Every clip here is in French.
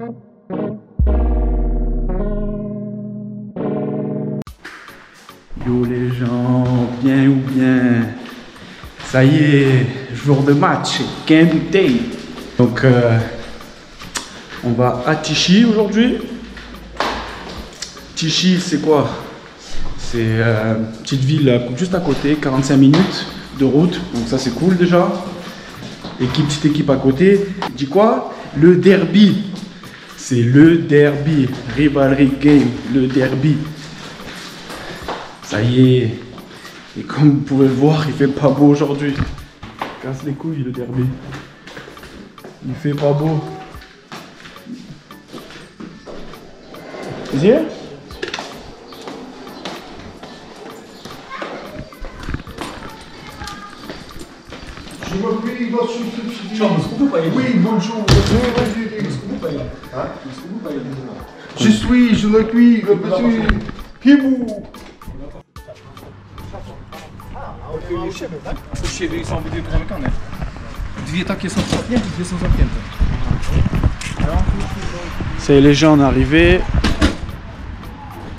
Yo les gens, bien ou bien, ça y est, jour de match, game day. Donc on va à Tichy aujourd'hui. Tichy c'est quoi? C'est une petite ville juste à côté, 45 minutes de route, donc ça c'est cool déjà. Petite équipe à côté. Dis quoi? Le derby. C'est le derby, rivalry game, le derby. Ça y est, et comme vous pouvez le voir, il fait pas beau aujourd'hui. Casse les couilles le derby. Il fait pas beau. Viens. Oui, bonjour. Je suis, je le cuis, le petit Hibou. U siebie są obydwie pozamykane. Dwie takie są zamknięte, dwie są zamknięte. C'est les gens arrivés.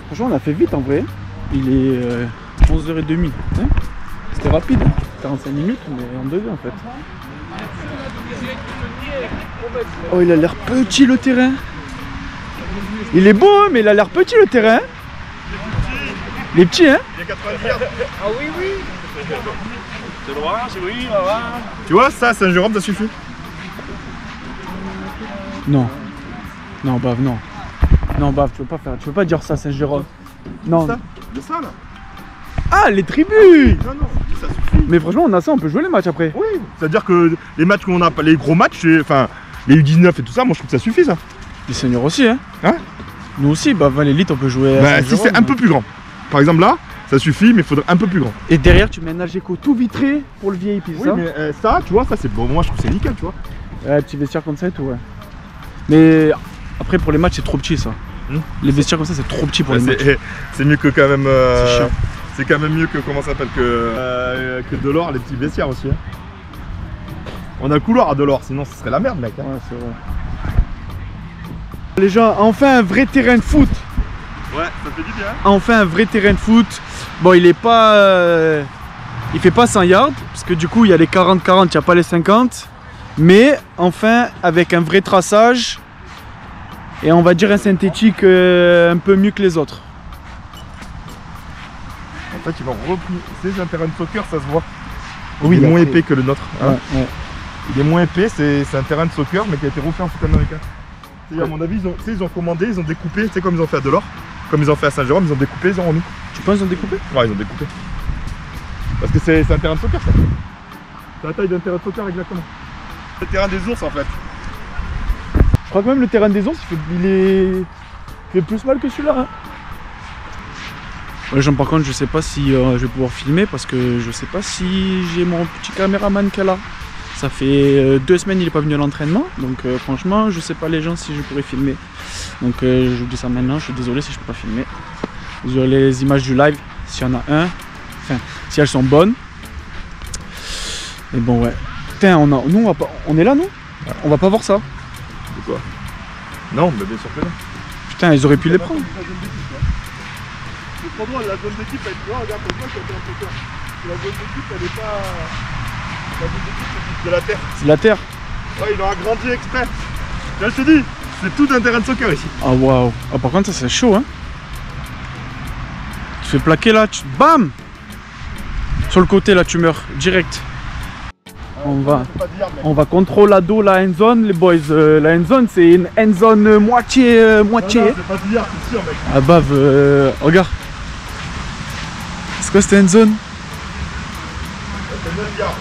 Franchement, on a fait vite en vrai. Il est 11h30. Hein, c'était rapide. 45 minutes, mais en 2 en fait. Oh, il a l'air petit le terrain. Il est beau, hein, mais il a l'air petit le terrain. Il est petit, hein. Il y a 90 yards. Ah oui, oui. C'est droit, c'est oui, voilà. Tu vois, ça, Saint-Jérôme, ça suffit. Non. Non, Bave, non. Non, Bave, tu veux pas dire ça, Saint-Jérôme. Non. De ça, là. Ah, les tribus. Non, non, ça suffit. Mais franchement, on a ça, on peut jouer les matchs après. Oui, c'est-à-dire que les matchs qu'on a, les gros matchs, enfin, les U19 et tout ça, moi je trouve que ça suffit, ça. Les seniors aussi, hein. Hein? Nous aussi, bah, l'élite, on peut jouer à Bah, si Saint-Jérôme, c'est un peu plus grand. Par exemple, là, ça suffit, mais il faudrait un peu plus grand. Et derrière, tu mets un Algeco tout vitré pour le VIP, Oui, ça. mais ça, tu vois, ça c'est bon. Moi je trouve que c'est nickel, tu vois. Ouais, petit vestiaire comme ça et tout, ouais. Mais après, pour les matchs, c'est trop petit, ça. Les vestiaires comme ça, c'est trop petit pour les matchs. C'est mieux que quand même. C'est chiant. C'est quand même mieux que, comment ça s'appelle, que Delors, les petits vestiaires aussi. Hein. On a le couloir à Delors, sinon ce serait la merde, mec. Hein. Ouais, c'est vrai. Les gens, enfin un vrai terrain de foot. Ouais, ça fait du bien. Enfin un vrai terrain de foot. Bon, il est pas. Il fait pas 100 yards, parce que du coup, il y a les 40-40, il n'y a pas les 50. Mais enfin, avec un vrai traçage. Et on va dire un synthétique un peu mieux que les autres. En fait, ils vont replier. C'est un terrain de soccer, ça se voit. Oui, il est moins épais que le nôtre. Hein. Ouais. Il est moins épais, c'est un terrain de soccer, mais qui a été refait en foot américain. À mon avis, ils ont commandé, ils ont découpé, tu sais, comme ils ont fait à Delors, comme ils ont fait à Saint-Jérôme, ils ont découpé, ils ont remis. Tu penses qu'ils ont découpé? Ouais, ils ont découpé. Parce que c'est un terrain de soccer, ça. C'est la taille d'un terrain de soccer, exactement. C'est le terrain des ours, en fait. Je crois que même le terrain des ours, il fait plus mal que celui-là. Hein. Ouais, Jean, par contre, je sais pas si je vais pouvoir filmer parce que je sais pas si j'ai mon petit caméraman qui est là. Ça fait 2 semaines il est pas venu à l'entraînement, donc franchement, je sais pas les gens si je pourrais filmer. Donc je vous dis ça maintenant, je suis désolé si je peux pas filmer. Sur les images du live, s'il y en a un, enfin, si elles sont bonnes. Mais bon, ouais. Putain, nous, on est là, nous? On va pas voir ça. De quoi? Non, mais bien sûr que non. Putain, ils auraient pu les prendre. Le prendre, la zone d'équipe, elle est regarde, comme ça, c'est un peu. La zone d'équipe, elle est pas. La zone d'équipe, c'est de la terre. C'est de la terre. Ouais, ils l'ont agrandi exprès. Là, je te dis, c'est tout un terrain de soccer ici. Ah, waouh. Ah, par contre, ça, c'est chaud, hein. Tu fais plaquer là, bam! Sur le côté, là, tu meurs direct. On va contrôler l'ado, la end zone, les boys. La end zone, c'est une end zone moitié. Non, c'est pas billard, c'est sûr, mec. Ah, bave, regarde. C'est quoi cette end zone? Elle fait 9 yards.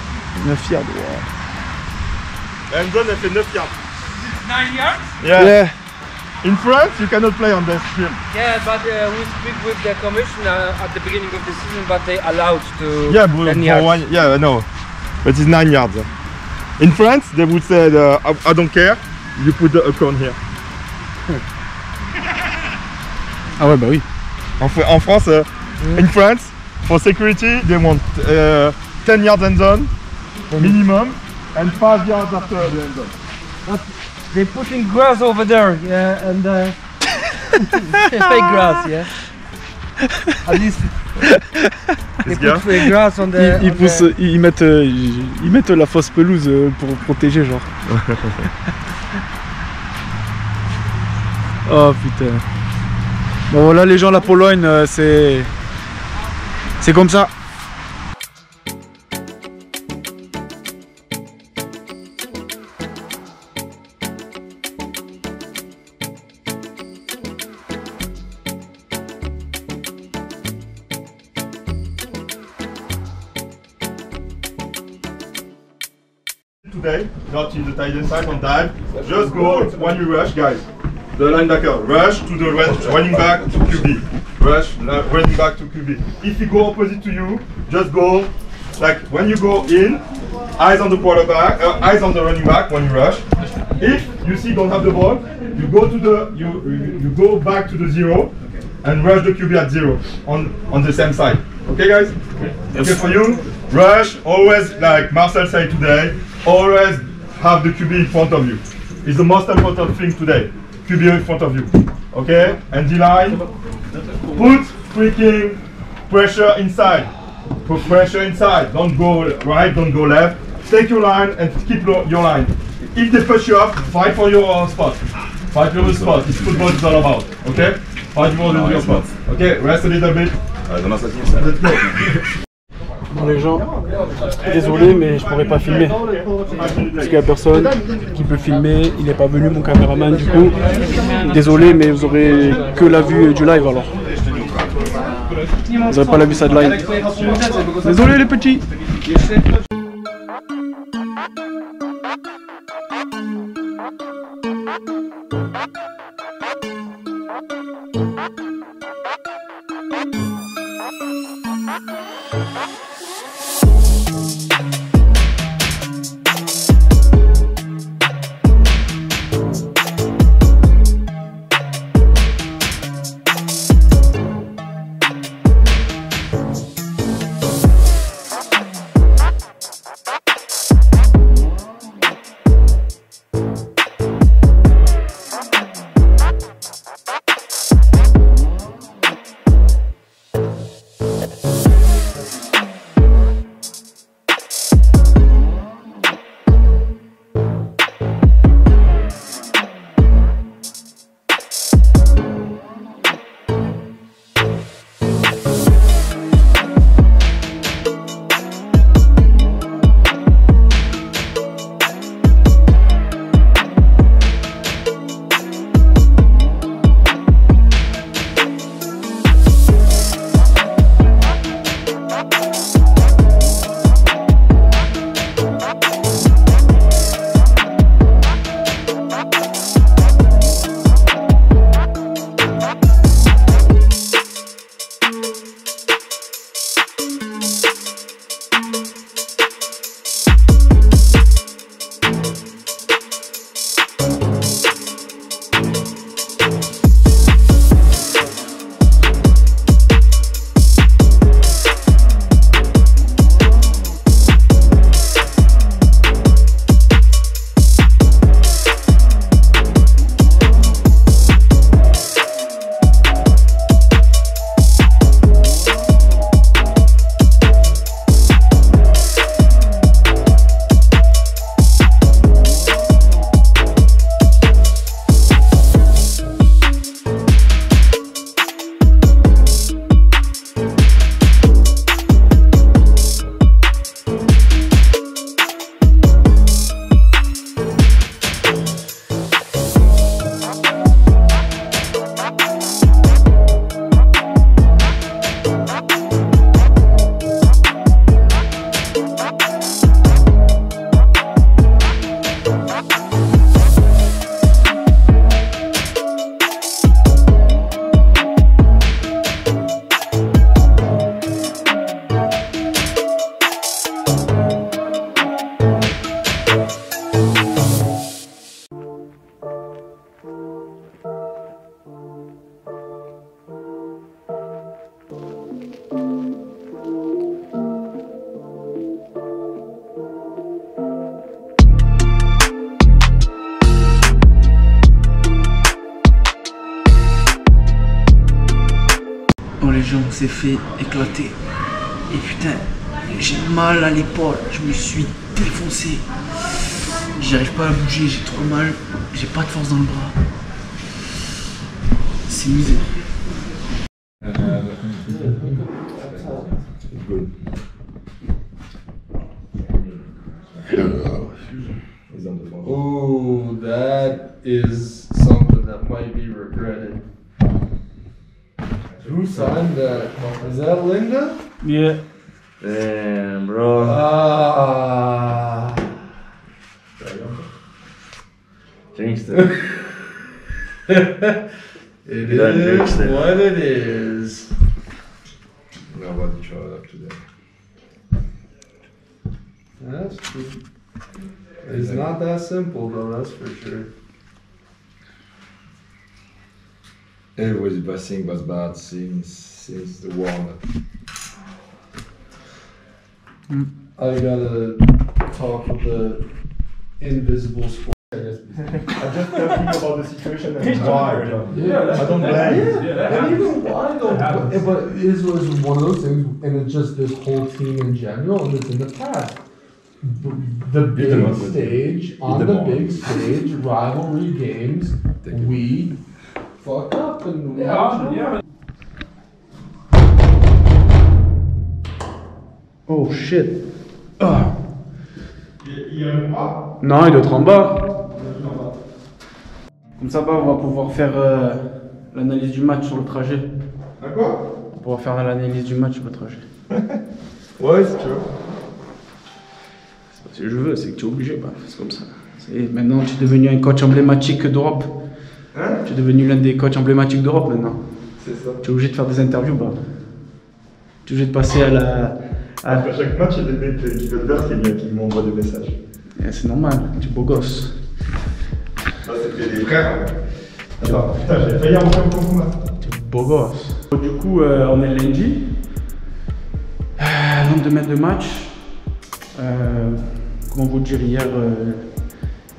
9 yards, wow. La end zone, elle fait 9 yards. 9 yards? Yeah. In France, you cannot play on this field. Yeah, but we speak with the commission at the beginning of the season, but they allowed to. Yeah, but 10 yards. yeah, no. But it's 9 yards. In France, they would say, I don't care, you put a cone here. Ah ouais, bah oui. En France, in France, for security, they want 10 yards end zone minimum and 5 yards after the end zone. They putting grass over there, yeah, and fake grass, yeah. At least they put fake grass on the. Ils mettent la fausse pelouse pour protéger, genre. Oh putain. Bon voilà les gens, la Pologne, c'est comme ça. Today, not in the tight side on time. Just go when you rush, guys. The linebacker rush to the running back to QB. Rush running back to QB. If he go opposite to you, just go like when you go in, eyes on the quarterback, eyes on the running back when you rush. If you see don't have the ball, you go to the you go back to the 0 and rush the QB at 0 on the same side. Okay, guys? Okay for you. Rush always, like Marcel said today. Always have the QB in front of you. It's the most important thing today. QB in front of you. Okay? And D-line, put freaking pressure inside. Put pressure inside. Don't go right, don't go left. Take your line and keep your line. If they push you up, fight for your spot. Fight for your spot. It's football is all about. Okay? Fight for your spot. Okay? Rest a little bit. Let's go. Bon les gens, désolé mais je pourrais pas filmer parce qu'il y a personne qui peut filmer, il n'est pas venu mon caméraman du coup. Désolé mais vous aurez que la vue du live alors. Vous n'aurez pas la vue sideline. Désolé les petits. Oh les gens, on s'est fait éclater. Et putain, j'ai mal à l'épaule, je me suis défoncé. J'arrive pas à bouger, j'ai trop mal, j'ai pas de force dans le bras. C'est misère. Oh, that is something that might be regretted. Who signed that? Is that Linda? Yeah. Damn, bro. Ah. Jinxed it. It is what it is. Nobody showed up today. That's true. It's not that simple though, that's for sure. Everybody's thing was bad since the walnut. I gotta talk with the invisible sport. I just tell him about the situation and why. Yeah, I don't blame. And even why though? But it was one of those things, and it's just this whole team in general, and it's in the past. The big stage, on the big stage, rivalry games, we fucked up and we Oh shit. Ah. Non, il doit être en bas. Comme ça, on va pouvoir faire l'analyse du match sur le trajet. D'accord. On va pouvoir faire l'analyse du match sur le trajet. Ouais, c'est sûr. C'est parce que je veux, c'est que tu es obligé, bah, c'est comme ça. Maintenant, tu es devenu un coach emblématique d'Europe. Hein? Tu es devenu l'un des coachs emblématiques d'Europe maintenant. C'est ça. Tu es obligé de faire des interviews, bah. Tu es obligé de passer à la. Après chaque match, il y a des mecs qui veulent faire, qui m'envoient des messages. C'est normal, tu es beau gosse. Ça, c'était des frères. Attends, putain, j'ai failli avoir un combat. Tu es beau gosse. Du coup, on est lundi. Nombre de mètres de match. Comment vous dire, hier,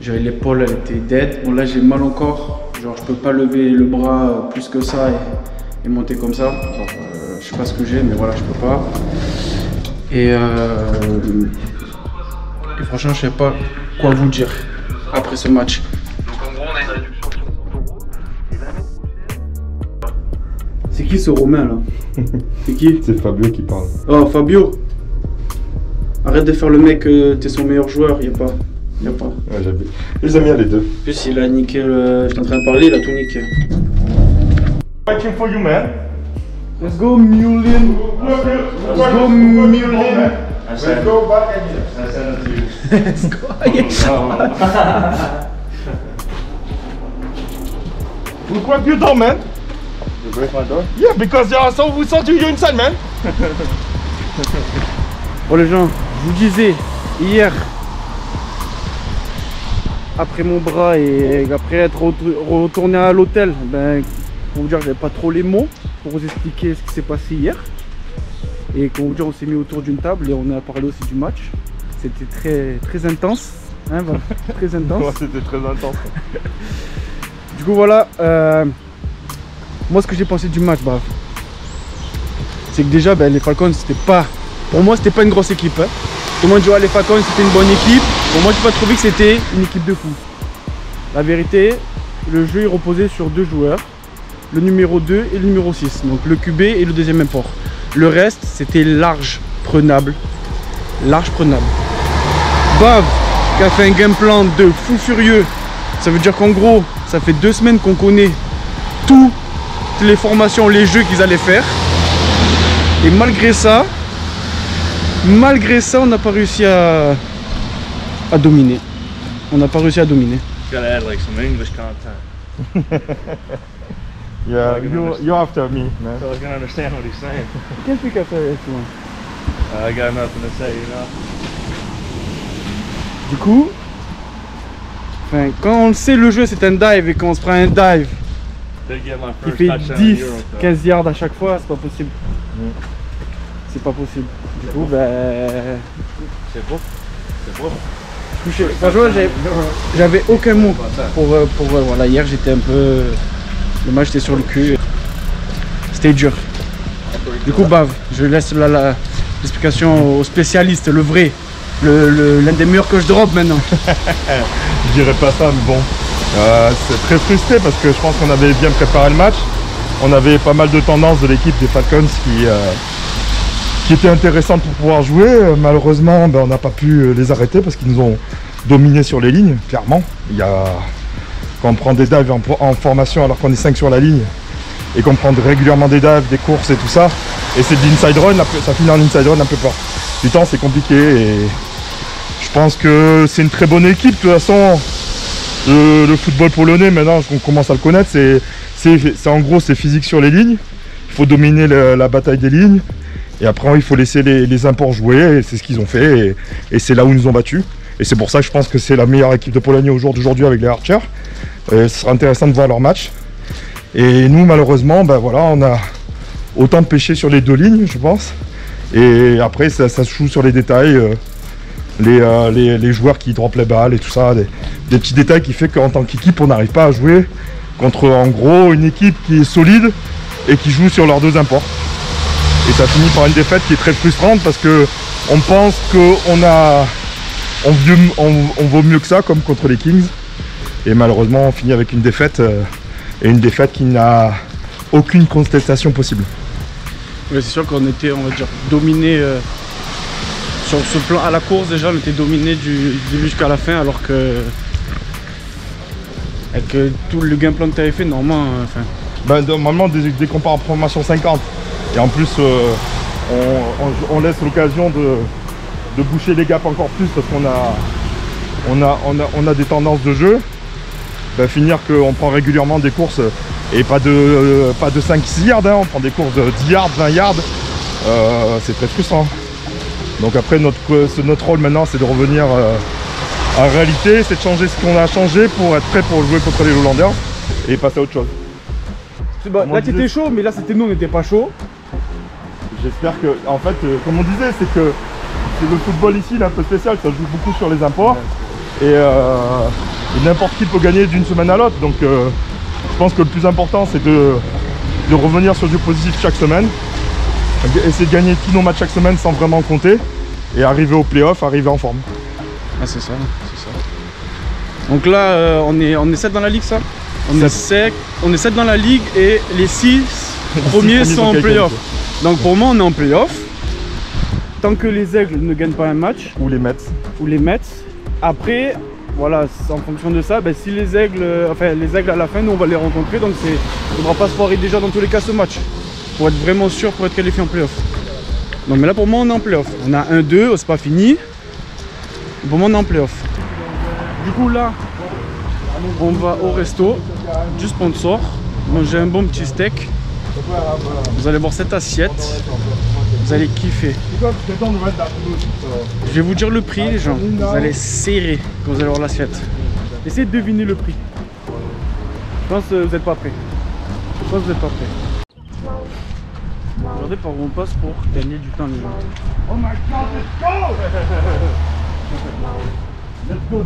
j'avais l'épaule, elle était dead. Bon, là, j'ai mal encore. Genre, je peux pas lever le bras plus que ça et monter comme ça. Genre, je sais pas ce que j'ai, mais voilà, je peux pas. Et franchement, je sais pas quoi vous dire après ce match. Donc en gros, on a une réduction sur C'est qui ce Romain là? C'est qui? C'est Fabio qui parle. Oh, Fabio! Arrête de faire le mec, t'es son meilleur joueur, y a pas. Ouais, j'avais. Je les ai mis à les deux. En plus, il a niqué j'étais en train de parler, il a tout niqué. Fighting for you, man. Let's go, Mulin! Let's go, Mulin! Let's go back again. Let's go again! Look what you done, man. You break my door? Yeah, because we saw you inside, man. Bon les gens, je vous disais, hier, après mon bras et après être retourné à l'hôtel, ben, pour vous dire, j'avais pas trop les mots pour vous expliquer ce qui s'est passé hier. Et pour vous dire, on s'est mis autour d'une table et on a parlé aussi du match. C'était très intense, hein, voilà, très intense. Ouais, c'était très intense. Du coup voilà, moi ce que j'ai pensé du match, bah, c'est que déjà les Falcons, c'était pas, pour moi c'était pas une grosse équipe. Hein. Tout le monde dit ouais, les Falcons c'était une bonne équipe. Pour moi j'ai pas trouvé que c'était une équipe de fou. La vérité, le jeu il reposait sur deux joueurs, le numéro 2 et le numéro 6, donc le QB et le deuxième import. Le reste c'était large prenable. Bav qui a fait un game plan de fou furieux. Ça veut dire qu'en gros, ça fait 2 semaines qu'on connaît toutes les formations, les jeux qu'ils allaient faire. Et malgré ça, on n'a pas réussi à dominer. On n'a pas réussi à dominer. Gotta add like some English content. Yeah, you're after me, man. So I can understand what he's saying. Qu'est-ce que tu as fait toi? I got nothing to say, you know. Du coup, quand on le sait, le jeu c'est un dive et quand on se prend un dive Did get my qui first fait touchdown 10, in Europe, though. 15 yards à chaque fois, c'est pas possible. C'est pas possible. Du coup, C'est beau. C'est beau. franchement, j'avais aucun mot pour voilà, hier j'étais un peu, le match était sur le cul. C'était dur. Du coup, Bav, je laisse l'explication au spécialiste, le vrai, l'un des meilleurs coachs d'Europe maintenant. Je dirais pas ça, mais bon, c'est très frustré parce que je pense qu'on avait bien préparé le match. On avait pas mal de tendances de l'équipe des Falcons qui étaient intéressantes pour pouvoir jouer. Malheureusement, on n'a pas pu les arrêter parce qu'ils nous ont dominés sur les lignes, clairement. Quand on prend des dives en formation alors qu'on est 5 sur la ligne et qu'on prend régulièrement des dives, des courses et tout ça, et c'est de l'inside run, ça finit en inside run un peu peur. Du temps, c'est compliqué et je pense que c'est une très bonne équipe. De toute façon, le football polonais, maintenant, on commence à le connaître, en gros, c'est physique sur les lignes. Il faut dominer la bataille des lignes. Et après, il faut laisser les imports jouer. Et c'est ce qu'ils ont fait. Et c'est là où ils nous ont battus. Et c'est pour ça que je pense que c'est la meilleure équipe de Pologne au jour d'aujourd'hui avec les Archers. Ce sera intéressant de voir leur match. Et nous, malheureusement, voilà, on a autant de péchés sur les deux lignes, je pense. Et après, ça se joue sur les détails. Les joueurs qui droppent les balles et tout ça. Des petits détails qui fait qu'en tant qu'équipe, on n'arrive pas à jouer contre, en gros, une équipe qui est solide et qui joue sur leurs deux imports. Et ça finit par une défaite qui est très frustrante parce que on pense qu'on vaut mieux que ça, comme contre les Kings. Et malheureusement, on finit avec une défaite, et une défaite qui n'a aucune contestation possible. Ouais, c'est sûr qu'on était, on va dire, dominé sur ce plan à la course. Déjà, on était dominé du début jusqu'à la fin, alors que avec tout le game plan que tu avais fait, normalement, normalement, dès qu'on part en formation 50, et en plus, on laisse l'occasion de boucher les gaps encore plus parce qu'on a des tendances de jeu. Finir qu'on prend régulièrement des courses et pas de 5-6 yards, hein, on prend des courses de 10 yards, 20 yards, c'est très frustrant. Donc après, notre rôle maintenant, c'est de revenir en réalité, c'est de changer ce qu'on a changé pour être prêt pour jouer contre les Hollanders et passer à autre chose. Là, t'étais chaud, mais là, c'était nous, on n'était pas chaud. J'espère que, en fait, comme on disait, c'est que le football ici, il est un peu spécial, ça joue beaucoup sur les imports. Et n'importe qui peut gagner d'une semaine à l'autre. Donc je pense que le plus important, c'est de revenir sur du positif chaque semaine. Essayer de gagner tous nos matchs chaque semaine sans vraiment compter. Et arriver au play-off, arriver en forme. Ah, c'est ça, c'est ça. Donc là, on est 7 dans la ligue, ça? On est 7 dans la ligue et les 6 premiers sont en play-off. Donc pour moi, on est en play-off. Tant que les Aigles ne gagnent pas un match. Ou les Mets. Ou les Mets. Après, voilà, en fonction de ça, si les Aigles, les Aigles à la fin, nous on va les rencontrer. Donc il ne faudra pas se foirer déjà dans tous les cas ce match. Pour être vraiment sûr, pour être qualifié en play-off. Donc mais là pour moi, on est en play-off. On a 1-2, c'est pas fini. Pour moi, on est en play-off. Du coup là, on va au resto du sponsor, manger un bon petit steak. Vous allez voir cette assiette, vous allez kiffer. Je vais vous dire le prix, les gens. Vous allez serrer quand vous allez voir l'assiette. Essayez de deviner le prix. Je pense que vous n'êtes pas prêts. Je pense que vous n'êtes pas prêts. Regardez par où on passe pour gagner du temps, les gens. Oh my god, let's go!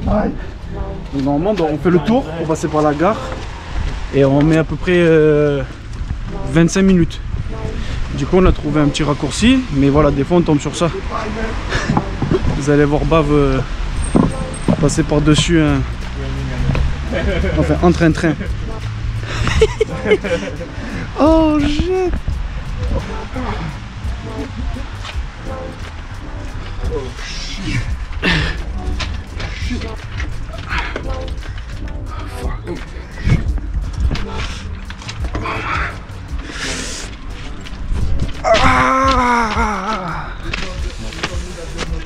Donc normalement, on fait le tour pour passer par la gare et on met à peu près 25 minutes. Du coup, on a trouvé un petit raccourci, mais voilà, des fois on tombe sur ça. Vous allez voir Bav passer par-dessus en train. Oh, shit!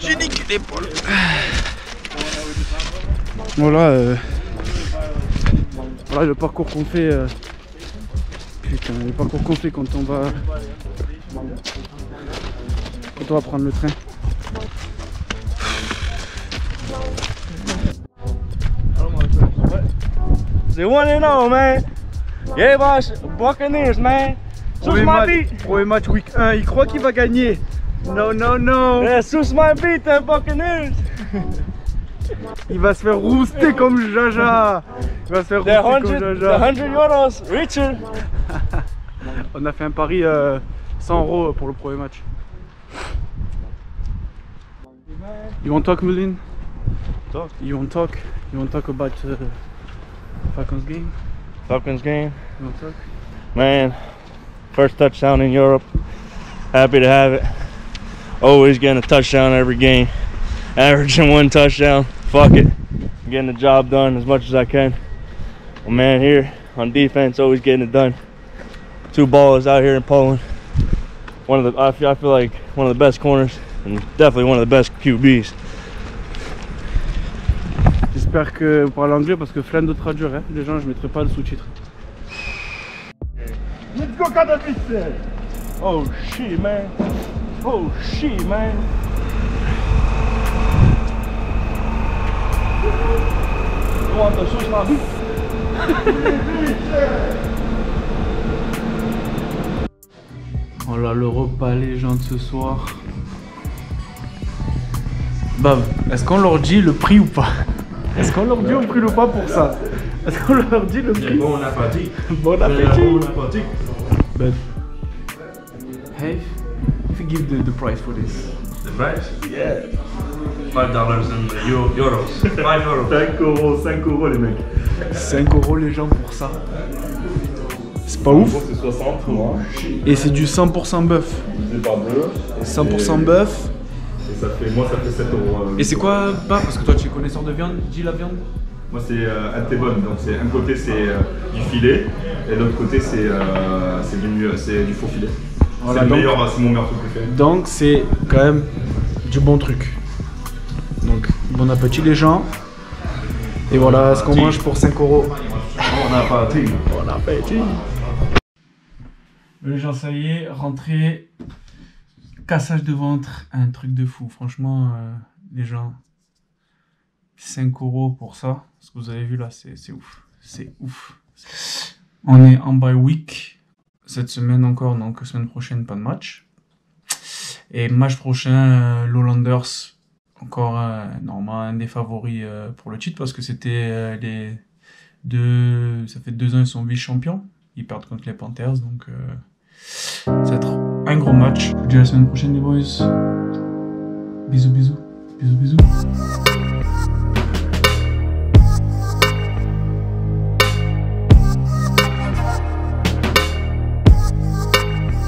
J'ai niqué l'épaule. Voilà, voilà le parcours qu'on fait. Putain, le parcours qu'on fait quand on va prendre le train. The one and all, man. Yeah, boss. Buccaneers, man. Premier match week 1, il croit qu'il va gagner. No. Yeah, sus my beat, Buccaneers. Il va se faire rouster comme Jaja. Il va se faire rouster comme Jaja. The 100 euros, Richard. On a fait un pari 100 € pour le premier match. You want to talk, Mulin? Talk. You want to talk? You want to talk about Falcons game? Falcons game. You want to talk? Man, first touchdown in Europe. Happy to have it. Always getting a touchdown every game. Averaging 1 touchdown. Fuck it. Getting the job done as much as I can. Well, man, here on defense, always getting it done. 2 ballers out here in Poland. I feel like one of the best corners and definitely one of the best QBs. J'espère que vous parlez anglais parce que flemme de traduire, hein. Les gens, je mettrai pas de sous-titres. Let's go Katowice! Oh shit, man. Oh shit, man. You want the sauce, my beef? Voilà le repas légende ce soir. Bam, est-ce qu'on leur dit le prix ou pas? Est-ce qu'on leur dit le prix ou pas pour ça? Est-ce qu'on leur dit le prix? Bon appétit. Bon appétit. Bon appétit. But hey, if you give the price for this. The price? Yeah. $5 in euros. 5 euros. 5 € les mecs. 5 € les gens pour ça. C'est pas ouf. C'est 60 moi. Et c'est du 100% bœuf. C'est pas bleu. 100% bœuf. Et ça fait, moi ça fait 7 €. Et c'est quoi, bah, parce que toi tu es connaisseur de viande, dis la viande. Moi c'est un T-bone, donc c'est un côté c'est du filet et l'autre côté c'est du faux filet. Voilà, c'est le meilleur, c'est mon meilleur truc préféré. Donc c'est quand même du bon truc. Donc bon appétit les gens. Et voilà ce qu'on mange pour 5 €. On a pas appris. Bon appétit. Les gens, ça y est, rentrée, cassage de ventre, un truc de fou. Franchement, les gens, 5 € pour ça. Ce que vous avez vu là, c'est ouf. C'est ouf. On est en bye week. Cette semaine encore, donc semaine prochaine, pas de match. Et match prochain, l'Hollanders, encore normalement un des favoris pour le titre parce que c'était les deux. Ça fait 2 ans ils sont vice-champions. Ils perdent contre les Panthers, donc ça va être un gros match. Je vous dis à la semaine prochaine les boys. Bisous bisous. Bisous bisous.